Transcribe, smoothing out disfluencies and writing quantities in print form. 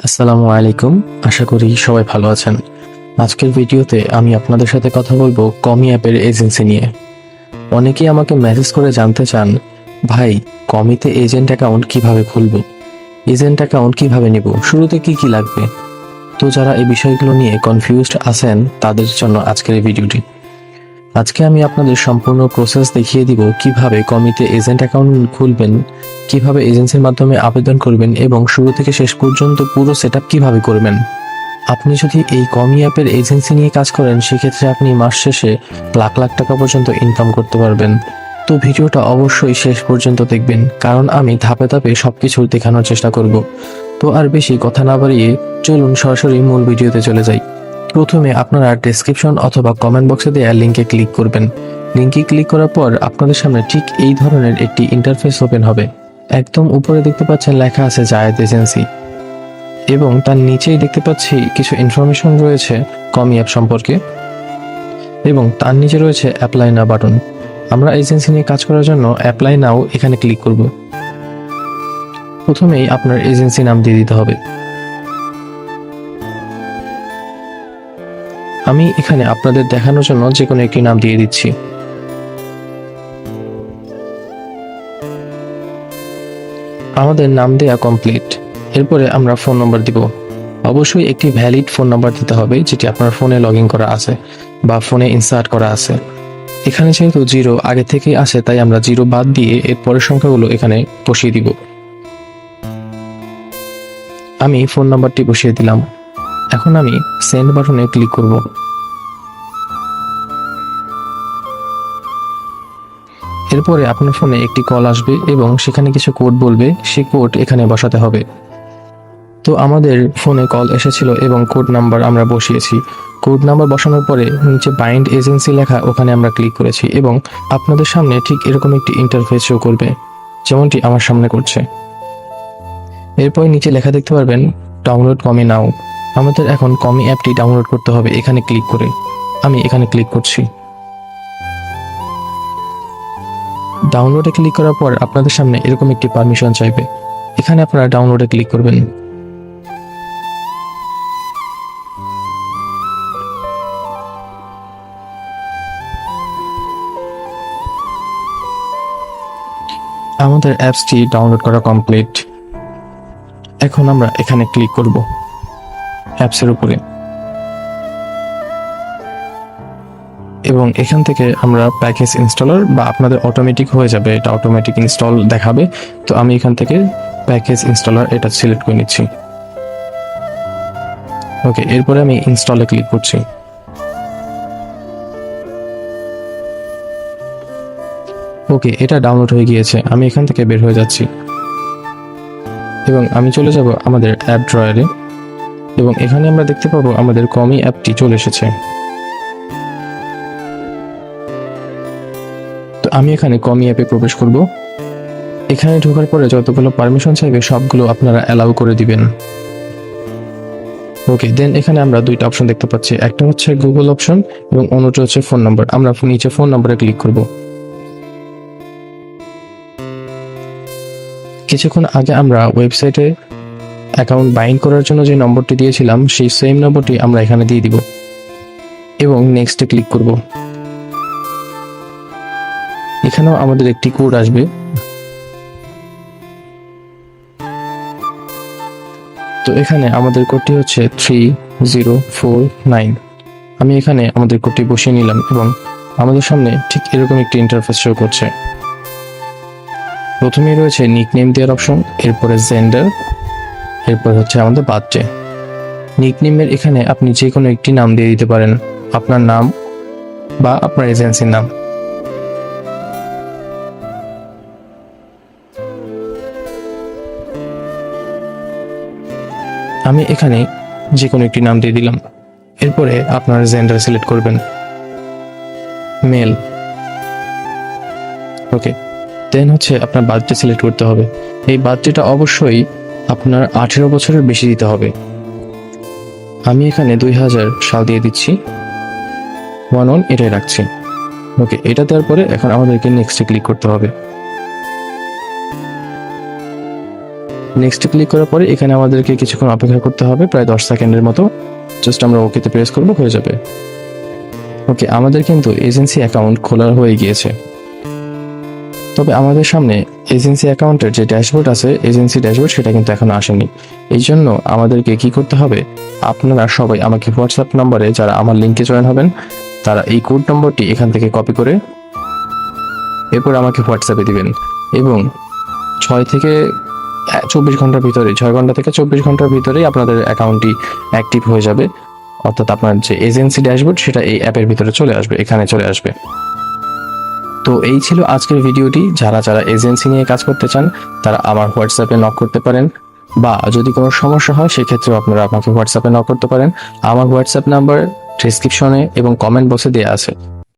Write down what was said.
আসসালামু আলাইকুম। আশা করি সবাই ভালো আছেন। আজকের ভিডিওতে আমি আপনাদের সাথে কথা বলবো কমি অ্যাপের এজেন্সি নিয়ে। অনেকেই আমাকে মেসেজ করে জানতে চান, ভাই কমিতে এজেন্ট অ্যাকাউন্ট কিভাবে খুলবো, এজেন্ট অ্যাকাউন্ট কিভাবে নিব, শুরুতে কি কি লাগবে। তো যারা এই বিষয়গুলো নিয়ে কনফিউজড আছেন তাদের জন্য আজকের এই ভিডিওটি। আজকে আমি আপনাদের সম্পূর্ণ প্রসেস দেখিয়ে দিব কিভাবে কমিতে এজেন্ট অ্যাকাউন্ট খুলবেন, কিভাবে এজেন্সির মাধ্যমে আবেদন করবেন এবং শুরু থেকে শেষ পর্যন্ত পুরো সেটআপ কিভাবে করবেন। আপনি যদি এই কমি অ্যাপের এজেন্সি নিয়ে কাজ করেন সেক্ষেত্রে আপনি মাস শেষে লাখ লাখ টাকা পর্যন্ত ইনকাম করতে পারবেন। তো ভিডিওটা অবশ্যই শেষ পর্যন্ত দেখবেন, কারণ আমি ধাপে ধাপে সবকিছু দেখানোর চেষ্টা করব। তো আর বেশি কথা না বাড়িয়ে চলুন সরাসরি মূল ভিডিওতে চলে যাই। প্রথমে আপনারা ডেসক্রিপশন অথবা কমেন্ট বক্সে দেওয়া লিঙ্কে ক্লিক করবেন। লিঙ্কে ক্লিক করার পর আপনাদের সামনে ঠিক এই ধরনের একটি ইন্টারফেস ওপেন হবে। একদম উপরে দেখতে পাচ্ছেন লেখা আছে জায়েদ এজেন্সি, এবং তার নিচেই দেখতে পাচ্ছি কিছু ইনফরমেশন রয়েছে কমি অ্যাপ সম্পর্কে, এবং তার নিচে রয়েছে অ্যাপ্লাই নাও বাটন। আমরা এজেন্সি নিয়ে কাজ করার জন্য অ্যাপ্লাই নাও এখানে ক্লিক করব। প্রথমেই আপনার এজেন্সি নাম দিয়ে দিতে হবে। আমি এখানে আপনাদের দেখানোর জন্য যে কোনো একটি নাম দিয়ে দিচ্ছি। আমাদের নাম দেয়া কমপ্লিট। এরপরে আমরা ফোন নম্বর দিব। অবশ্যই একটি ভ্যালিড ফোন নাম্বার দিতে হবে যেটি আপনার ফোনে লগ ইন করা আছে বা ফোনে ইনসার্ট করা আছে। এখানে যেহেতু জিরো আগে থেকেই আছে তাই আমরা জিরো বাদ দিয়ে এর পরের সংখ্যাগুলো এখানে বসিয়ে দিব। আমি ফোন নাম্বারটি বসিয়ে দিলাম। এখন আমি সেন্ড বাটনে ক্লিক করব। এরপরে আপনার ফোনে একটি কল আসবে এবং সেখানে কিছু কোড বলবে, সেই কোড এখানে বসাতে হবে। তো আমাদের ফোনে কল এসেছিল এবং কোড নাম্বার আমরা বসিয়েছি। কোড নাম্বার বসানোর পরে নিচে বাইন্ড এজেন্সি লেখা, ওখানে আমরা ক্লিক করেছি এবং আপনাদের সামনে ঠিক এরকম একটি ইন্টারফেস শো করবে, যেমনটি আমার সামনে করছে। এরপর নিচে লেখা দেখতে পারবেন ডাউনলোড কমি নাও। আমাদের এখন কমি অ্যাপটি ডাউনলোড করতে হবে এখানে ক্লিক করে। আমি এখানে ক্লিক করছি। ডাউনলোডে ক্লিক করার পর আপনাদের সামনে এরকম একটি পারমিশন চাইবে, এখানে আপনারা ডাউনলোডে ক্লিক করবেন। আমাদের অ্যাপসটি ডাউনলোড করা কমপ্লিট। এখন আমরা এখানে ক্লিক করব অ্যাপসের উপরে, এবং এখান থেকে আমরা প্যাকেজ ইনস্টলার বা আপনাদের অটোমেটিক হয়ে যাবে, এটা অটোমেটিক ইনস্টল দেখাবে। তো আমি এখান থেকে প্যাকেজ ইনস্টলার এটা সিলেক্ট করে নিচ্ছি। ওকে, এরপরে আমি ইনস্টলে ক্লিক করছি। ওকে, এটা ডাউনলোড হয়ে গিয়েছে। আমি এখান থেকে বের হয়ে যাচ্ছি এবং আমি চলে যাব আমাদের অ্যাপ ড্রয়ারে, এবং এখানে আমরা দেখতে পাবো আমাদের কমি অ্যাপটি চলে এসেছে। তো আমি এখানে কমি অ্যাপে প্রবেশ করব। এখানে ঢোকার পরে যতগুলো পারমিশন চাইবে সবগুলো আপনারা অ্যালাউ করে দিবেন। ওকে, দেন এখানে আমরা দুইটা অপশন দেখতে পাচ্ছি, একটা হচ্ছে গুগল অপশন এবং অন্যটা হচ্ছে ফোন নাম্বার। আমরা নিচে ফোন নাম্বারে ক্লিক করব। কিছুক্ষণ আগে আমরা ওয়েবসাইটে অ্যাকাউন্ট বাইন্ড করার জন্য যে নম্বরটি দিয়েছিলাম সেই সেম নম্বরটি আমরা এখানে দিয়ে দিব এবং নেক্সটে ক্লিক করব। এখানেও আমাদের একটি কোড আসবে। তো এখানে আমাদের কোডটি হচ্ছে 3049। আমি এখানে আমাদের কোডটি বসিয়ে নিলাম এবং আমাদের সামনে ঠিক এরকম একটি ইন্টারফেস শো করছে। প্রথমেই রয়েছে নিকনেম দেওয়ার অপশন, এরপরে জেন্ডার, এরপর হচ্ছে আমাদের বার্থডে। নিকনেমের এখানে আপনি যে কোনো একটি নাম দিয়ে দিতে পারেন, আপনার নাম বা আপনার এজেন্সির নাম। আমি এখানে যে কোনো একটি নাম দিয়ে দিলাম। এরপরে আপনার জেন্ডার সিলেক্ট করবেন, মেল। ওকে, দেন হচ্ছে আপনার বার্থডে সিলেক্ট করতে হবে। এই বার্থডেটা অবশ্যই আপনার 18 বছরের বেশি দিতে হবে। আমি এখানে 2000 সাল দিয়ে দিচ্ছি, 11 এটাই রাখছি। ওকে, এটা দেওয়ার পরে এখন আমাদেরকে নেক্সটে ক্লিক করতে হবে। নেক্সটে ক্লিক করার পরে এখানে আমাদেরকে কিছুক্ষণ অপেক্ষা করতে হবে, প্রায় 10 সেকেন্ডের মতো। জাস্ট আমরা ওকেতে প্রেস করবো, হয়ে যাবে। ওকে, আমাদের কিন্তু এজেন্সি অ্যাকাউন্ট খোলা হয়ে গিয়েছে। তবে আমাদের সামনে এজেন্সি অ্যাকাউন্টের যে ড্যাশবোর্ড আছে, এজেন্সি ড্যাশবোর্ড, সেটা কিন্তু এখনো আসেনি। এই জন্য আমাদেরকে কি করতে হবে, আপনারা সবাই আমাকে হোয়াটসঅ্যাপ নম্বরে, যারা আমার লিঙ্কে জয়েন হবেন, তারা এই কোড নম্বরটি এখান থেকে কপি করে এরপর আমাকে হোয়াটসঅ্যাপে দিবেন, এবং 6 থেকে 24 ঘন্টার ভিতরে, 6 ঘন্টা থেকে 24 ঘন্টার ভিতরেই আপনাদের অ্যাকাউন্টটি অ্যাক্টিভ হয়ে যাবে। অর্থাৎ আপনার যে এজেন্সি ড্যাশবোর্ড, সেটা এই অ্যাপের ভিতরে চলে আসবে, এখানে চলে আসবে। তো এই ছিল আজকের ভিডিওটি। যারা যারা এজেন্সি নিয়ে কাজ করতে চান, তারা আমার হোয়াটসঅ্যাপে নক করতে পারেন, বা যদি কোনো সমস্যা হয় সেক্ষেত্রেও আপনারা আমাকে হোয়াটসঅ্যাপে নক করতে পারেন। আমার হোয়াটসঅ্যাপ নাম্বার ডেসক্রিপশনে এবং কমেন্ট বক্সে দেওয়া আছে।